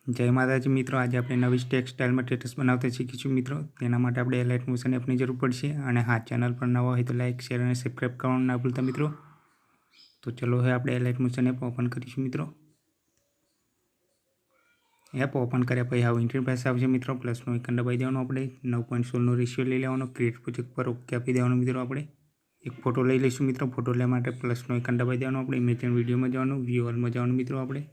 जय माताजी मित्रों, आज આપણે નવી ટેક્સટાઇલ માં સ્ટેટસ બનાવતા શીખીશું મિત્રો। તેના માટે આપણે એલાઇટ મોશન એપની જરૂર પડશે અને હા ચેનલ પર નવા હોય તો લાઈક શેર અને સબસ્ક્રાઇબ કરવાનું ના ભૂલતા મિત્રો। તો ચલો હવે આપણે એલાઇટ મોશન એપ ઓપન કરીશું મિત્રો। એપ ઓપન કર્યા પછી આવું ઇન્ટરફેસ આવશે મિત્રો। પ્લસનો આઇકન દબાવી દેવાનો, આપણે 9.16 નો રેશિયો લઈ લેવાનો। ક્રિએટ પ્રોજેક્ટ પર ઓકે આપી દેવાનું મિત્રો। આપણે એક ફોટો લઈ લઈશું મિત્રો। ફોટો લેવા માટે પ્લસનો આઇકન દબાવી દેવાનો, આપણે ઇમેજ એન્ડ વિડીયોમાં જવાનું, વ્યૂ ઓલમાં જવાનું મિત્રો। આપણે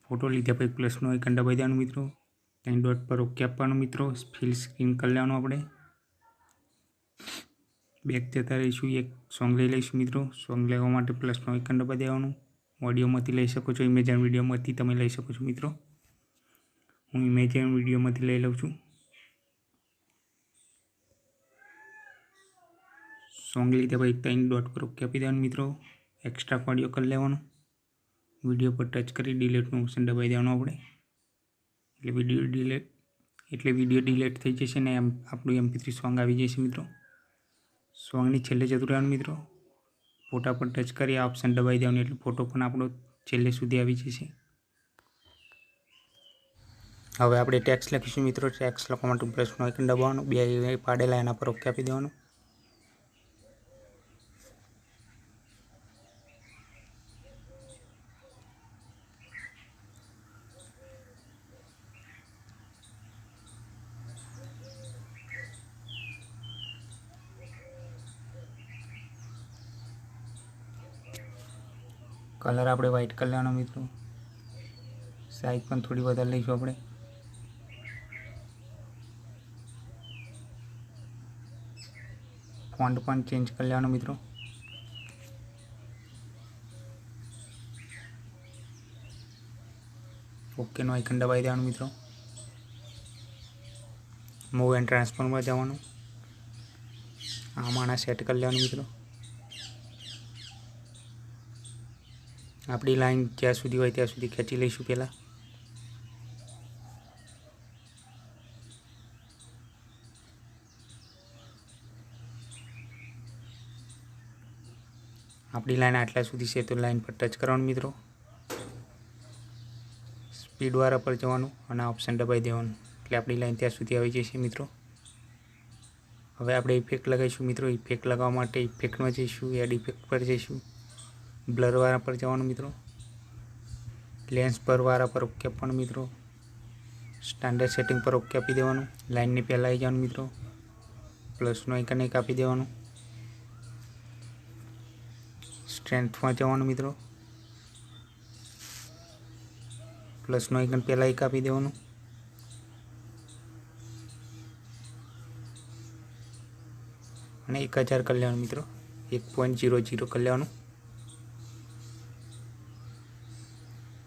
फोटो लीधा पी प्लसनो आइकन दबाई देवानुं मित्रों। तीन डॉट पर ओके आपवानुं मित्रों। फील स्क्रीन कर लेवानुं। आपणे बेक जता रहीशुं, एक सॉन्ग लई लईशुं मित्रों। सॉन्ग लेवा माटे प्लसनो आइकन दबाई देवानुं। ऑडियोमांथी लई शको छो, इमेज एंड विडियोमांथी तमे लई शको छो मित्रों। हूँ इमेज एंड विडियोमांथी लई लઉં છું। सॉन्ग लीधा पछी 3 डॉट पर ओके आपी देवानुं मित्रों। एक्स्ट्रा ऑडियो कर लेवानुं। विडियो पर टच करी डिलीटનું ऑप्शन दबाई देवानुं આપણે, એટલે વિડિયો ડિલીટ થઈ જશે ને આપણું MP3 સોંગ આવી જશે મિત્રો। સોંગની છેલ્લે જતું રહેવાનું મિત્રો। ફોટા પર ટચ કરી આ ઓપ્શન દબાઈ દેવાનું, એટલે ફોટો પણ આપણો છેલ્લે સુધી આવી જશે। હવે આપણે ટેક્સ્ટ લખીશું મિત્રો। ટેક્સ્ટ લખવા માટે પ્લસનું આઇકન દબાવવાનું, બે પાડેલા એના પર ઓકે આપી દેવાનું। कलर આપણે व्हाइट कर लेवानो मित्रों। साइज पण थोड़ी વધારે લઈશું આપણે। ફોન્ટ પણ ચેન્જ કરી લેવાનો મિત્રો। ઓકે નો આઇકન દબાવી દેવાનું મિત્રો। મૂવ એન્ડ ટ્રાન્સફોર્મ માં જવાનું, આમાંના સેટ કરી લેવાનું મિત્રો। આપણી લાઈન જ્યાં સુધી હોય ત્યાં સુધી ખેંચી લઈશું પહેલા। આપણી લાઈન આટલા સુધી છે તો લાઈન પર ટચ કરવાનું મિત્રો। સ્પીડ વાળા પર જવાનું અને ઓપ્શન દબાવી દેવાનું, એટલે આપણી લાઈન ત્યાં સુધી આવી જશે મિત્રો। હવે આપણે ઇફેક્ટ લગાવીશું મિત્રો। ઇફેક્ટ લગાવવા માટે ઇફેક્ટમાં જઈશું, એડ ઇફેક્ટ પર જઈશું, ब्लर वाला पर जवानुं मित्रों। लेंस पर वाला पर ओके आपवानुं मित्रों। स्टैंडर्ड सेटिंग पर ओके आपी देवानुं। लाइन ने पहला आई जवानुं मित्रों। प्लसनो आइकन एक आपी देवानुं। स्ट्रेंथ में जवानुं मित्रों। प्लसनो आइकन पहला एक आपी देवानुं। अने 1000 कर लेवानुं मित्रों। 1.00 कर लेवानुं।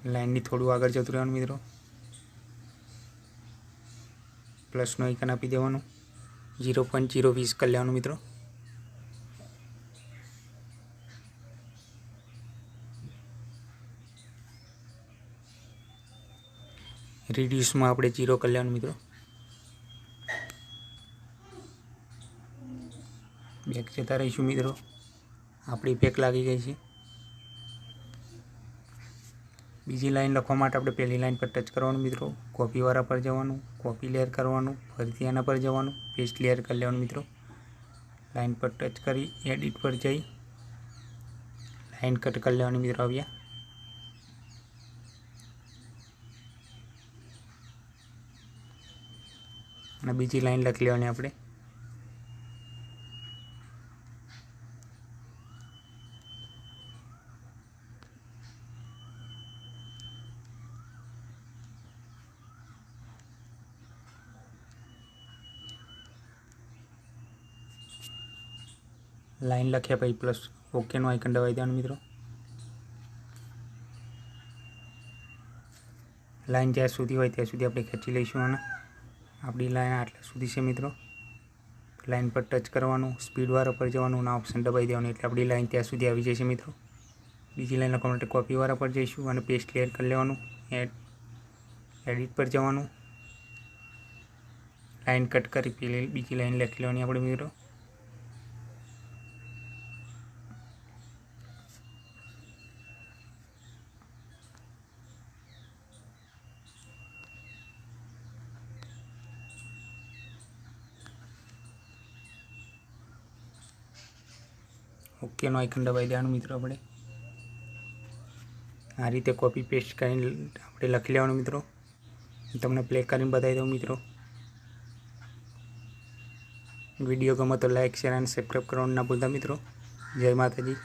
लाइन ने थोड़ू आगे जतुं रहेवानुं मित्रों। प्लसनो आइकन आपी देवानुं। 0.020 कर लेवानुं मित्रों। रिड्यूस में आपणे 0 कर लेवानुं मित्रों। बेक जता रहीशुं मित्रों। आपणी इफेक्ट लागी गई छे। बीजी लाइन लखवा माटे आपणे पहली लाइन पर टच करवानुं मित्रों। कॉपी वाला पर जवानुं, कॉपी लेयर करवानुं, फरीथी एना पर जवानुं, पेस्ट लेयर कर लेवानुं मित्रों। लाइन पर टच करी एडिट पर जई लाइन कट कर लेवानी मित्रों। आव्या अने बीजी लाइन लखी लेवानी आपणे। लाइन लख्या पछी प्लस ओके नो आइकन दबाई देवानुं मित्रों। लाइन ज्यां सुधी होय त्यां सुधी आपणे खेंची लईशुं आने। आपणी लाइन आटला सुधी छे मित्रों। लाइन पर टच करवानुं, स्पीड वाळा पर जवानुं, ना ऑप्शन दबाई देवानुं, એટલે આપણી लाइन त्यां सुधी આવી जशे मित्रों। બીજી લાઈન લખવા માટે કોપીવાળા પર જઈશું અને પેસ્ટ ક્લિયર કરી લેવાનું. એડિટ પર જવાનું, લાઈન કટ કરી પેલી બીજી લાઈન લખી લેવાની આપણે મિત્રો. ઓકેનો આઇકન દબાવી દેવાનું મિત્રો. આપણે આ રીતે કોપી પેસ્ટ કરીને આપણે લખી લેવાનું મિત્રો. તમને પ્લે કરીને બતાવી દઉં મિત્રો. વિડીયો ગમે તો લાઈક, શેર અને સબસ્ક્રાઈબ કરવાનું ના ભૂલતા મિત્રો. જય માતાજી.